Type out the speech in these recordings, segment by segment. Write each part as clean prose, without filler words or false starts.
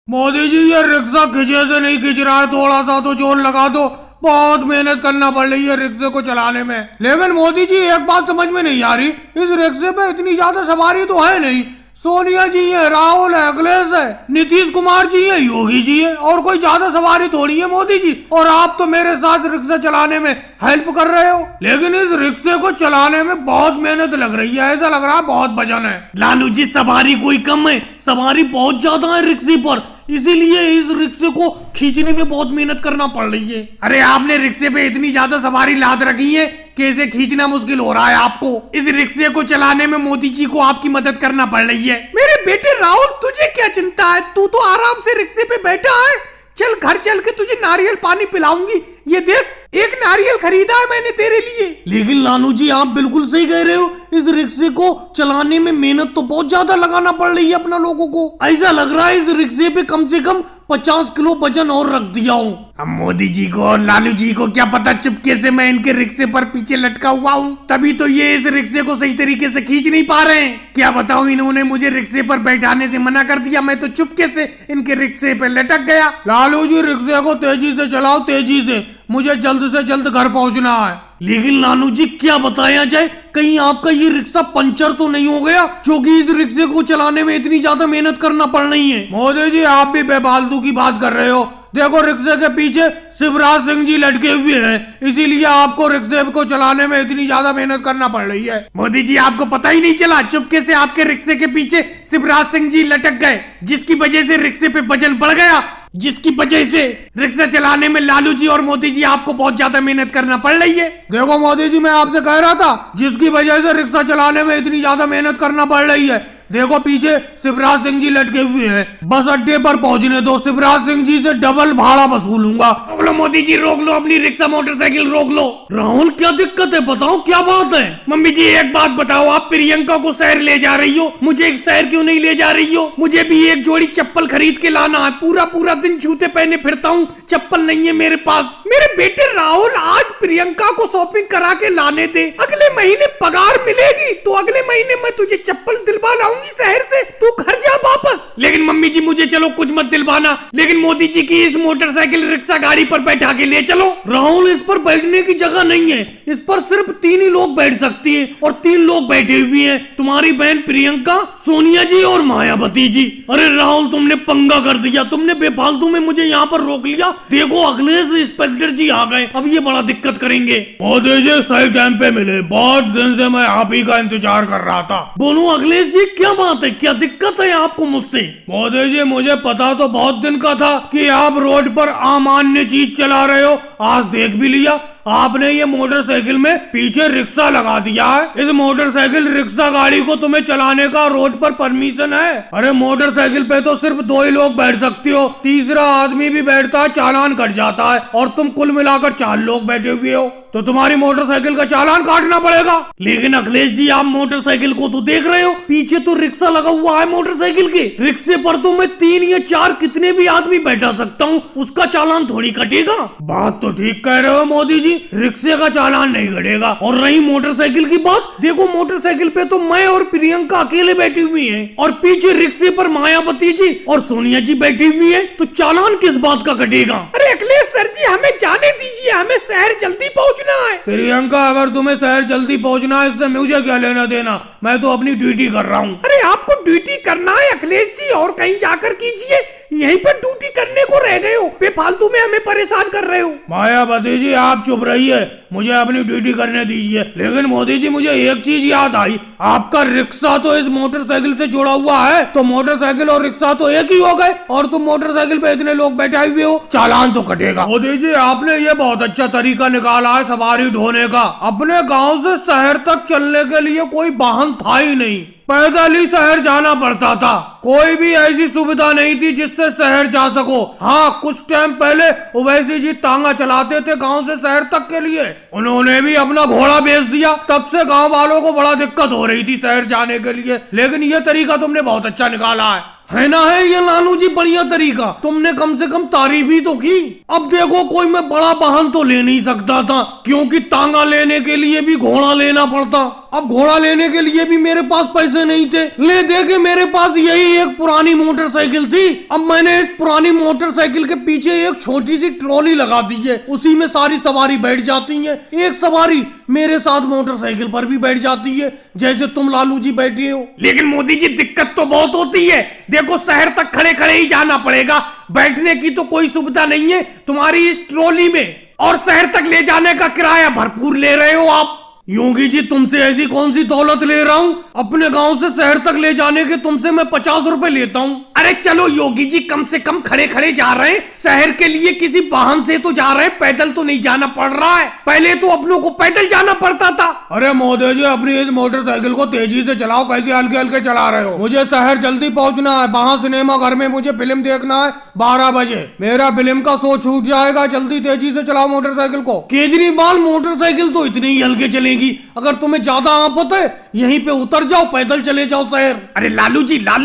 मोदी जी ये रिक्शा खींचे से नहीं खींच रहा है, थोड़ा सा तो जोर लगा दो। बहुत मेहनत करना पड़ रही है रिक्शे को चलाने में। लेकिन मोदी जी एक बात समझ में नहीं आ रही, इस रिक्शे पे इतनी ज्यादा सवारी तो है नहीं। सोनिया जी है, राहुल है, अखिलेश है, नीतीश कुमार जी है, योगी जी है, और कोई ज्यादा सवारी थोड़ी है मोदी जी। और आप तो मेरे साथ रिक्शा चलाने में हेल्प कर रहे हो, लेकिन इस रिक्शे को चलाने में बहुत मेहनत लग रही है। ऐसा लग रहा है बहुत वजन है। लालू जी सवारी कोई कम है, सवारी बहुत ज्यादा है रिक्शे पर, इसीलिए इस रिक्शे को खींचने में बहुत मेहनत करना पड़ रही है। अरे आपने रिक्शे पे इतनी ज्यादा सवारी लाद रखी है कि इसे खींचना मुश्किल हो रहा है आपको। इस रिक्शे को चलाने में मोदी जी को आपकी मदद करना पड़ रही है। मेरे बेटे राहुल, तुझे क्या चिंता है? तू तो आराम से रिक्शे पे बैठा है। चल घर चल के तुझे नारियल पानी पिलाऊंगी। ये देख, एक नारियल खरीदा है मैंने तेरे लिए। लेकिन लालू जी आप बिल्कुल सही कह रहे हो, इस रिक्शे को चलाने में मेहनत तो बहुत ज्यादा लगाना पड़ रही है अपना लोगों को। ऐसा लग रहा है इस रिक्शे पे कम से कम 50 किलो वजन और रख दिया हूँ। अब मोदी जी को और लालू जी को क्या पता चुपके से मैं इनके रिक्शे पर पीछे लटका हुआ हूँ, तभी तो ये इस रिक्शे को सही तरीके से खींच नहीं पा रहे हैं। क्या बताऊँ, इन्होंने मुझे रिक्शे पर बैठाने से मना कर दिया, मैं तो चुपके से इनके रिक्शे पे लटक गया। लालू जी रिक्शे को तेजी से चलाओ, तेजी से, मुझे जल्द से जल्द घर पहुँचना है। लेकिन लालू जी क्या बताया जाए, कहीं आपका ये रिक्शा पंचर तो नहीं हो गया, क्योंकि इस रिक्शे को चलाने में इतनी ज्यादा मेहनत करना पड़ रही है। मोदी जी आप भी बेफालतू की बात कर रहे हो। देखो रिक्शे के पीछे शिवराज सिंह जी लटके हुए हैं, इसीलिए आपको रिक्शे को चलाने में इतनी ज्यादा मेहनत करना पड़ रही है। मोदी जी आपको पता ही नहीं चला, चुपके से आपके रिक्शे के पीछे शिवराज सिंह जी लटक गए, जिसकी वजह से रिक्शे पे वजन बढ़ गया, जिसकी वजह से रिक्शा चलाने में लालू जी और मोदी जी आपको बहुत ज्यादा मेहनत करना पड़ रही है। देखो मोदी जी, मैं आपसे कह रहा था, जिसकी वजह से रिक्शा चलाने में इतनी ज्यादा मेहनत करना पड़ रही है। देखो पीछे शिवराज सिंह जी लटके हुए हैं, बस अड्डे पर पहुंचने दो, शिवराज सिंह जी से डबल भाड़ा वसूलूंगा। रोक लो मोदी जी, रोक लो अपनी रिक्शा मोटरसाइकिल रोक लो। राहुल क्या दिक्कत है, बताओ क्या बात है। मम्मी जी एक बात बताओ, आप प्रियंका को शहर ले जा रही हो, मुझे एक शहर क्यों नहीं ले जा रही हो? मुझे भी एक जोड़ी चप्पल खरीद के लाना है, पूरा पूरा दिन जूते पहने फिरता हूँ, चप्पल नहीं है मेरे पास। मेरे बेटे राहुल, आज प्रियंका को शॉपिंग करा के लाने दे, अगले महीने पगार मिलेगी तो अगले महीने मैं तुझे चप्पल दिलवा लाऊंगी शहर से, तू घर जा वापस। लेकिन मम्मी जी मुझे चलो कुछ मत दिलवाना, लेकिन मोदी जी की इस मोटरसाइकिल रिक्शा गाड़ी पर बैठा के ले चलो। राहुल इस पर बैठने की जगह नहीं है, इस पर सिर्फ 3 ही लोग बैठ सकते हैं और 3 लोग बैठे हुए हैं, तुम्हारी बहन प्रियंका, सोनिया जी और मायावती जी। अरे राहुल तुमने पंगा कर दिया, तुमने बेफालतू में मुझे यहाँ पर रोक लिया। देखो अखिलेश इंस्पेक्टर जी आ गए, अब ये बड़ा दिक्कत करेंगे। मोदी जी सही टाइम पे मिले, बहुत दिन से मैं आप ही का इंतजार कर रहा था। बोलो अखिलेश जी क्या बात है, क्या दिक्कत है आपको मुझसे? मोदी जी मुझे पता तो बहुत दिन का था कि आप रोड पर अमान्य चीज चला रहे हो, आज देख भी लिया। आपने ये मोटरसाइकिल में पीछे रिक्शा लगा दिया है। इस मोटरसाइकिल रिक्शा गाड़ी को तुम्हें चलाने का रोड पर परमिशन है? अरे मोटरसाइकिल पे तो सिर्फ 2 ही लोग बैठ सकते हो, तीसरा आदमी भी बैठता है चालान कट जाता है, और तुम कुल मिलाकर 4 लोग बैठे हुए हो, तो तुम्हारी मोटरसाइकिल का चालान काटना पड़ेगा। लेकिन अखिलेश जी आप मोटरसाइकिल को तो देख रहे हो, पीछे तो रिक्शा लगा हुआ है मोटरसाइकिल के, रिक्शे पर तो मैं 3 या 4 कितने भी आदमी बैठा सकता हूँ, उसका चालान थोड़ी कटेगा। बात तो ठीक कह रहे हो मोदी जी, रिक्शे का चालान नहीं कटेगा। और रही मोटरसाइकिल की बात, देखो मोटरसाइकिल पे तो मैं और प्रियंका अकेले बैठी हुई हैं, और पीछे रिक्शे पर मायावती जी और सोनिया जी बैठी हुई है, तो चालान किस बात का कटेगा? अरे अखिलेश सर जी हमें जाने दीजिए, हमें शहर जल्दी पहुँचना है। प्रियंका अगर तुम्हें शहर जल्दी पहुँचना है, इससे मुझे क्या लेना देना, मैं तो अपनी ड्यूटी कर रहा हूँ। अरे आपको ड्यूटी करना है अखिलेश जी, और कहीं जाकर कीजिए, यहीं पर ड्यूटी करने को रह गए हो, बेफालतू में हमें परेशान कर रहे हो। मायावती जी आप चुप रहिए, मुझे अपनी ड्यूटी करने दीजिए। लेकिन मोदी जी मुझे एक चीज याद आई, आपका रिक्शा तो इस मोटरसाइकिल से जुड़ा हुआ है, तो मोटरसाइकिल और रिक्शा तो एक ही हो गए, और तुम मोटरसाइकिल पे इतने लोग बैठे हुए हो, चालान तो कटेगा। मोदी जी आपने ये बहुत अच्छा तरीका निकाला है सवारी ढोने का। अपने गाँव से शहर तक चलने के लिए कोई वाहन था ही नहीं, पैदल ही शहर जाना पड़ता था, कोई भी ऐसी सुविधा नहीं थी जिससे शहर जा सको। हाँ कुछ टाइम पहले ओवैसी जी तांगा चलाते थे गांव से शहर तक के लिए, उन्होंने भी अपना घोड़ा बेच दिया, तब से गांव वालों को बड़ा दिक्कत हो रही थी शहर जाने के लिए, लेकिन ये तरीका तुमने बहुत अच्छा निकाला है ना है ये लालू लालू जी बढ़िया तरीका, तुमने कम से कम तारीफ ही तो की। अब देखो कोई मैं बड़ा वाहन तो ले नहीं सकता था, क्योंकि तांगा लेने के लिए भी घोड़ा लेना पड़ता। अब घोड़ा लेने के लिए भी मेरे पास पैसे नहीं थे। ले दे के मेरे पास यही एक पुरानी मोटरसाइकिल थी। अब मैंने इस पुरानी मोटरसाइकिल के पीछे एक छोटी सी ट्रॉली लगा दी है, उसी में सारी सवारी बैठ जाती है। एक सवारी मेरे साथ मोटरसाइकिल पर भी बैठ जाती है, जैसे तुम लालू जी बैठे हो। लेकिन मोदी जी दिक्कत तो बहुत होती है। देखो शहर तक खड़े खड़े ही जाना पड़ेगा, बैठने की तो कोई सुविधा नहीं है तुम्हारी इस ट्रॉली में, और शहर तक ले जाने का किराया भरपूर ले रहे हो आप। योगी जी तुमसे ऐसी कौन सी दौलत ले रहा हूँ? अपने गांव से शहर तक ले जाने के तुमसे मैं 50 रुपए लेता हूँ। अरे चलो योगी जी, कम से कम खड़े खड़े जा रहे हैं, शहर के लिए किसी वाहन से तो जा रहे हैं, पैदल तो नहीं जाना पड़ रहा है। पहले तो अपनों को पैदल जाना पड़ता था। अरे मोदी जी अपनी इस मोटरसाइकिल को तेजी से चलाओ, कैसे हल्के हल्के चला रहे हो? मुझे शहर जल्दी पहुंचना है, वहाँ सिनेमा घर में मुझे फिल्म देखना है 12 बजे। मेरा फिल्म का शो छूट जाएगा, जल्दी तेजी से चलाओ मोटरसाइकिल को। केजरीवाल मोटरसाइकिल तो इतनी ही हल्के चलेगी, अगर तुम्हें ज्यादा आफत है यहीं पे उतर जाओ, पैदल चले जाओ शहर। अरे लालू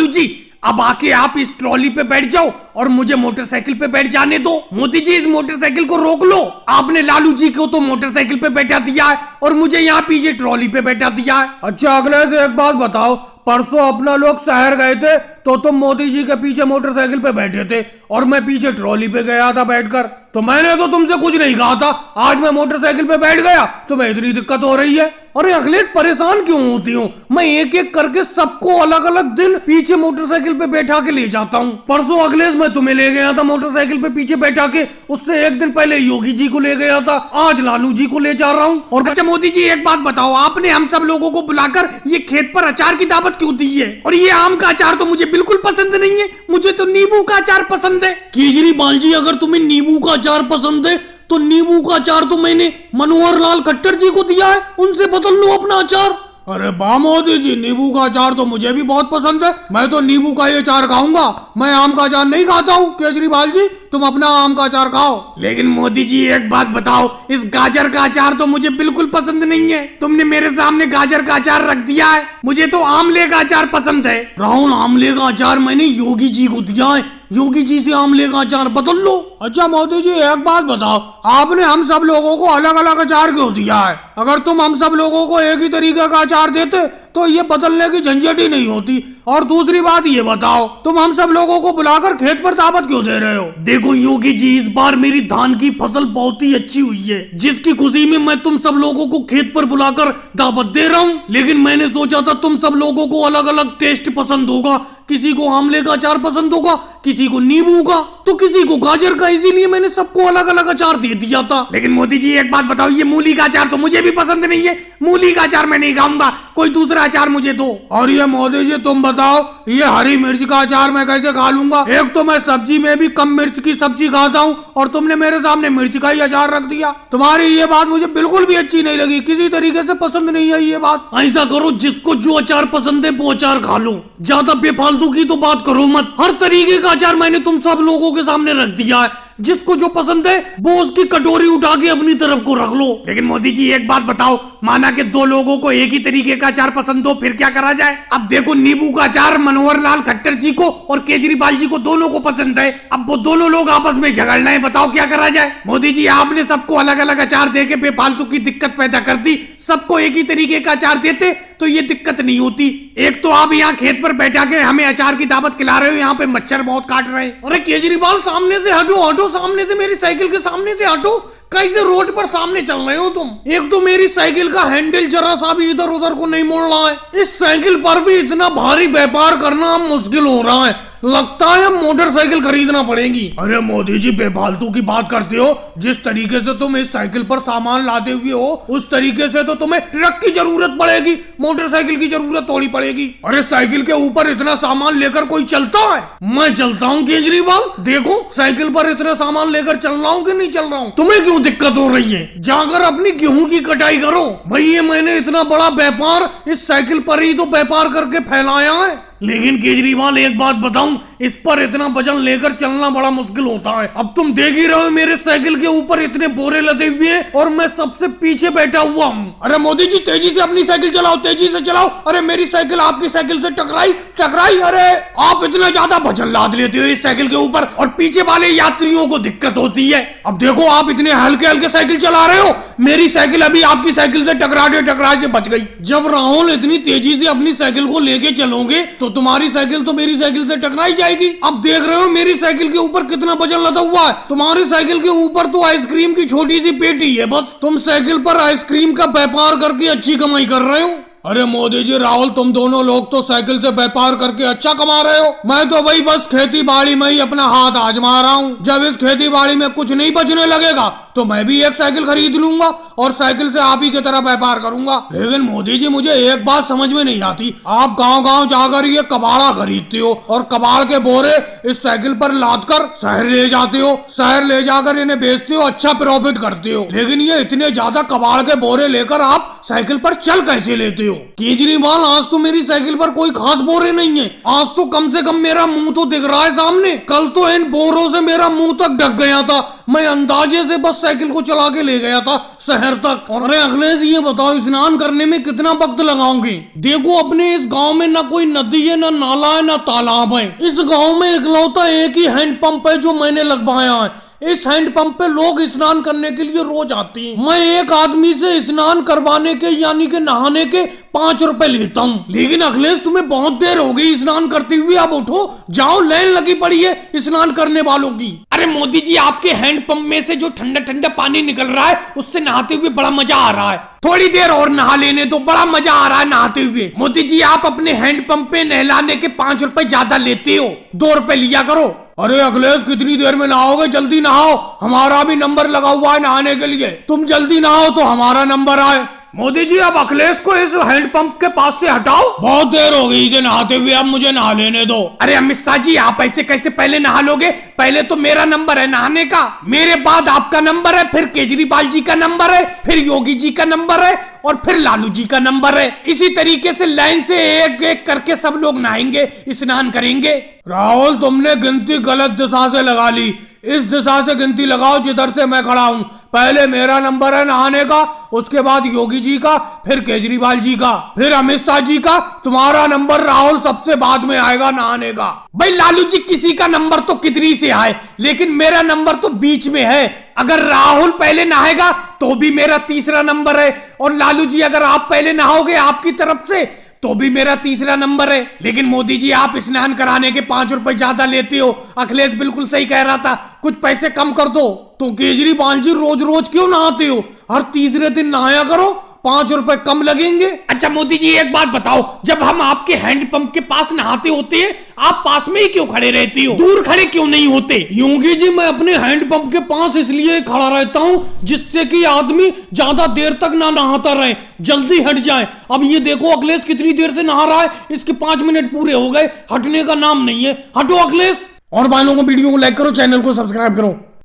जी अब आके आप इस ट्रॉली पे बैठ जाओ और मुझे मोटरसाइकिल पे बैठ जाने दो। मोदी जी इस मोटरसाइकिल को रोक लो। आपने लालू जी को तो मोटरसाइकिल पे बैठा दिया है और मुझे यहाँ पीछे ट्रॉली पे बैठा दिया है। अच्छा अखिलेश एक बात बताओ, परसों अपना लोग शहर गए थे तो तुम मोदी जी के पीछे मोटरसाइकिल पे बैठे थे और मैं पीछे ट्रॉली पे गया था बैठकर, तो मैंने तो तुमसे कुछ नहीं कहा था। आज मैं मोटरसाइकिल पे बैठ गया, तुम्हें इतनी दिक्कत हो रही है। अरे अखिलेश परेशान क्यों होती हूँ? मैं एक एक करके सबको अलग अलग दिन पीछे मोटरसाइकिल पे बैठा के ले जाता हूँ। परसों अखिलेश मैं तुम्हें ले गया था मोटरसाइकिल पे पीछे बैठा के, उससे एक दिन पहले योगी जी को ले गया था, आज लालू जी को ले जा रहा हूँ। और अच्छा मोदी जी एक बात बताओ, आपने हम सब लोगों को बुलाकर ये खेत पर अचार की दावत क्यों दी है? और ये आम का अचार तो मुझे बिल्कुल पसंद नहीं है, मुझे तो नींबू का अचार पसंद है। केजरीवाल जी अगर तुम्हें नींबू का अचार पसंद है तो नींबू का अचार तो मैंने मनोहर लाल खट्टर जी को दिया है, उनसे बदल लो अपना अचार। अरे वाह मोदी जी, नींबू का अचार तो मुझे भी बहुत पसंद है, मैं तो नींबू का ही अचार खाऊंगा, मैं आम का अचार नहीं खाता हूँ। केजरीवाल जी तुम अपना आम का अचार खाओ। लेकिन मोदी जी एक बात बताओ, इस गाजर का अचार तो मुझे बिल्कुल पसंद नहीं है। तुमने मेरे सामने गाजर का अचार रख दिया है, मुझे तो आमले का अचार पसंद है। राहुल आमले का अचार मैंने योगी जी को दिया है, योगी जी से आमले का अचार बदल लो। अच्छा मोदी जी एक बात बताओ, आपने हम सब लोगों को अलग अलग अचार क्यों दिया है? अगर तुम हम सब लोगों को एक ही तरीके का अचार देते तो ये बदलने की झंझट ही नहीं होती। और दूसरी बात ये बताओ, तुम हम सब लोगों को बुलाकर खेत पर दावत क्यों दे रहे हो? देखो योगी जी इस बार मेरी धान की फसल बहुत ही अच्छी हुई है, जिसकी खुशी में मैं तुम सब लोगों को खेत पर बुलाकर दावत दे रहा हूँ। लेकिन मैंने सोचा था तुम सब लोगों को अलग अलग टेस्ट पसंद होगा, किसी को आमले का अचार पसंद होगा, किसी को नींबू का, तो किसी को गाजर का, इसीलिए मैंने सबको अलग अलग अचार दे दिया था। लेकिन मोदी जी एक बात बताओ, ये मूली का अचार तो मुझे भी पसंद नहीं है, मूली का अचार मैं नहीं खाऊंगा, कोई दूसरा अचार मुझे दो। और ये मोदी जी तुम बताओ, ये हरी मिर्च का अचार मैं कैसे खा लूंगा? एक तो मैं सब्जी में भी कम मिर्च की सब्जी खाता हूँ और तुमने मेरे सामने मिर्च का ही अचार रख दिया। तुम्हारी ये बात मुझे बिल्कुल भी अच्छी नहीं लगी, किसी तरीके से पसंद नहीं है ये बात। ऐसा करो जिसको जो अचार पसंद है वो अचार खा लो, ज्यादा बेफालतू की तो बात करो मत। हर तरीके का अचार मैंने तुम सब लोगों के सामने रख दिया है, जिसको जो पसंद है वो उसकी कटोरी उठा के अपनी तरफ को रख लो। लेकिन मोदी जी एक बात बताओ, माना कि दो लोगों को एक ही तरीके का अचार पसंद हो, फिर क्या करा जाए? अब देखो नींबू का अचार मनोहर लाल खट्टर जी को और केजरीवाल जी को दोनों को पसंद है, अब वो दोनों लोग आपस में झगड़ रहे हैं, बताओ क्या करा जाए? मोदी जी आपने सबको अलग अलग अचार देके बेफालतू की दिक्कत पैदा कर दी। सबको एक ही तरीके का अचार देते तो ये दिक्कत नहीं होती। एक तो आप यहाँ खेत पर बैठा के हमें अचार की दावत खिला रहे हो, यहाँ पे मच्छर बहुत काट रहे हैं। अरे केजरीवाल सामने से हटो, हटो सामने से, मेरी साइकिल के सामने से हटो। कैसे रोड पर सामने चल रहे हो तुम? एक तो मेरी साइकिल का हैंडल जरा सा भी इधर उधर को नहीं मोड़ रहा है, इस साइकिल पर भी इतना भारी व्यापार करना मुश्किल हो रहा है, लगता है मोटरसाइकिल खरीदना पड़ेगी। अरे मोदी जी बेफालतू की बात करते हो, जिस तरीके से तुम इस साइकिल पर सामान लाते हुए हो उस तरीके से तो तुम्हें ट्रक की जरूरत पड़ेगी, मोटरसाइकिल की जरूरत थोड़ी पड़ेगी। अरे साइकिल के ऊपर इतना सामान लेकर कोई चलता है? मैं चलता हूँ केजरीवाल, देखो साइकिल पर इतना सामान लेकर चल रहा हूँ कि नहीं चल रहा हूँ। तुम्हें क्यों दिक्कत हो रही है? जाकर अपनी गेहूं की कटाई करो। भैया मैंने इतना बड़ा व्यापार इस साइकिल पर ही तो व्यापार करके फैलाया है। लेकिन केजरीवाल एक बात बताऊं, इस पर इतना वजन लेकर चलना बड़ा मुश्किल होता है। अब तुम देख ही रहे हो मेरे साइकिल के ऊपर इतने बोरे लदे हुए हैं और मैं सबसे पीछे बैठा हुआ हूँ। अरे मोदी जी तेजी से अपनी साइकिल चलाओ, तेजी से चलाओ। अरे मेरी साइकिल आपकी साइकिल से टकराई। अरे आप इतना ज्यादा वजन लाद लेते हो इस साइकिल के ऊपर और पीछे वाले यात्रियों को दिक्कत होती है। अब देखो आप इतने हल्के हल्के साइकिल चला रहे हो, मेरी साइकिल अभी आपकी साइकिल से टकराते बच गई। जब राहुल इतनी तेजी से अपनी साइकिल को लेके चलोगे तो तुम्हारी साइकिल तो मेरी साइकिल से टकराई जाएगी। अब देख रहे हो मेरी साइकिल के ऊपर कितना वजन लदा हुआ है। तुम्हारी साइकिल के ऊपर तो आइसक्रीम की छोटी सी पेटी है बस। तुम साइकिल पर आइसक्रीम का व्यापार करके अच्छी कमाई कर रहे हो। अरे मोदी जी राहुल तुम दोनों लोग तो साइकिल से व्यापार करके अच्छा कमा रहे हो, मैं तो भाई बस खेती बाड़ी में ही अपना हाथ आजमा रहा हूँ। जब इस खेती बाड़ी में कुछ नहीं बचने लगेगा तो मैं भी एक साइकिल खरीद लूंगा और साइकिल से आप ही की तरह व्यापार करूंगा। लेकिन मोदी जी मुझे एक बात समझ में नहीं आती, आप गाँव गाँव जाकर ये कबाड़ा खरीदते हो और कबाड़ के बोरे इस साइकिल पर लाद कर शहर ले जाते हो, शहर ले जाकर इन्हें बेचते हो, अच्छा प्रॉफिट करते हो। लेकिन ये इतने ज्यादा कबाड़ के बोरे लेकर आप साइकिल पर चल कैसे लेते हो? केजरीवाल आज तो मेरी साइकिल पर कोई खास बोरे नहीं है, आज तो कम से कम मेरा मुंह तो दिख रहा है सामने। कल तो इन बोरों से मेरा मुंह तक ढक गया था, मैं अंदाजे से बस साइकिल को चला के ले गया था शहर तक। अरे अखिलेश ये बताओ स्नान करने में कितना वक्त लगाओगे? देखो अपने इस गांव में ना कोई नदी है, ना नाला है, ना तालाब है। इस गांव में इकलौता एक ही हैंडपंप है जो मैंने लगवाया है। इस हैंडपंप पे लोग स्नान करने के लिए रोज आते हैं। मैं एक आदमी से स्नान करवाने के यानी के नहाने के 5 रुपए लेता हूँ। लेकिन अखिलेश तुम्हें बहुत देर हो गई स्नान करते हुए, अब उठो जाओ, लाइन लगी पड़ी है स्नान करने वालों की। अरे मोदी जी आपके हैंडपंप में से जो ठंडा ठंडा पानी निकल रहा है उससे नहाते हुए बड़ा मजा आ रहा है, थोड़ी देर और नहा लेने तो बड़ा मजा आ रहा है नहाते हुए। मोदी जी आप अपने हैंडपंप पे नहलाने के 5 रुपए ज्यादा लेते हो, 2 रुपए लिया करो। अरे अखिलेश कितनी देर में नहाओगे? जल्दी नहाओ, हमारा भी नंबर लगा हुआ है नहाने के लिए। तुम जल्दी नहाओ तो हमारा नंबर आए। मोदी जी अब अखिलेश को इस हैंडपंप के पास से हटाओ, बहुत देर हो गई इसे नहाते हुए, अब मुझे नहा लेने दो। अरे अमित शाह जी आप ऐसे कैसे पहले नहा लोगे? पहले तो मेरा नंबर है नहाने का, मेरे बाद आपका नंबर है, फिर केजरीवाल जी का नंबर है, फिर योगी जी का नंबर है और फिर लालू जी का नंबर है। इसी तरीके से लाइन से एक एक करके सब लोग नहाएंगे, स्नान करेंगे। राहुल तुमने गिनती गलत दिशा से लगा ली, इस दिशा से गिनती लगाओ जिधर से मैं खड़ा हूँ। पहले मेरा नंबर है नहाने का, उसके बाद योगी जी का, फिर केजरीवाल जी का, फिर अमित शाह जी का। तुम्हारा नंबर राहुल सबसे बाद में आएगा नहाने का। भाई लालू जी किसी का नंबर तो कितनी से आए, लेकिन मेरा नंबर तो बीच में है। अगर राहुल पहले नहाएगा तो भी मेरा तीसरा नंबर है, और लालू जी अगर आप पहले नहाओगे आपकी तरफ से तो भी मेरा तीसरा नंबर है। लेकिन मोदी जी आप स्नान कराने के 5 रुपए ज्यादा लेते हो। अखिलेश बिल्कुल सही कह रहा था, कुछ पैसे कम कर दो। तो केजरीवाल जी रोज रोज क्यों नहाते हो? हर तीसरे दिन नहाया करो, 5 रुपए कम लगेंगे। अच्छा मोदी जी एक बात बताओ, जब हम आपके हैंडपंप के पास नहाते होते हैं आप पास में ही क्यों खड़े रहते हो, दूर खड़े क्यों नहीं होते? योगी जी मैं अपने हैंडपंप के पास इसलिए खड़ा रहता हूँ जिससे कि आदमी ज्यादा देर तक ना नहाता रहे, जल्दी हट जाए। अब ये देखो अखिलेश कितनी देर से नहा रहा है, इसके 5 मिनट पूरे हो गए, हटने का नाम नहीं है। हटो अखिलेश। और भाइयों को वीडियो को लाइक करो, चैनल को सब्सक्राइब करो।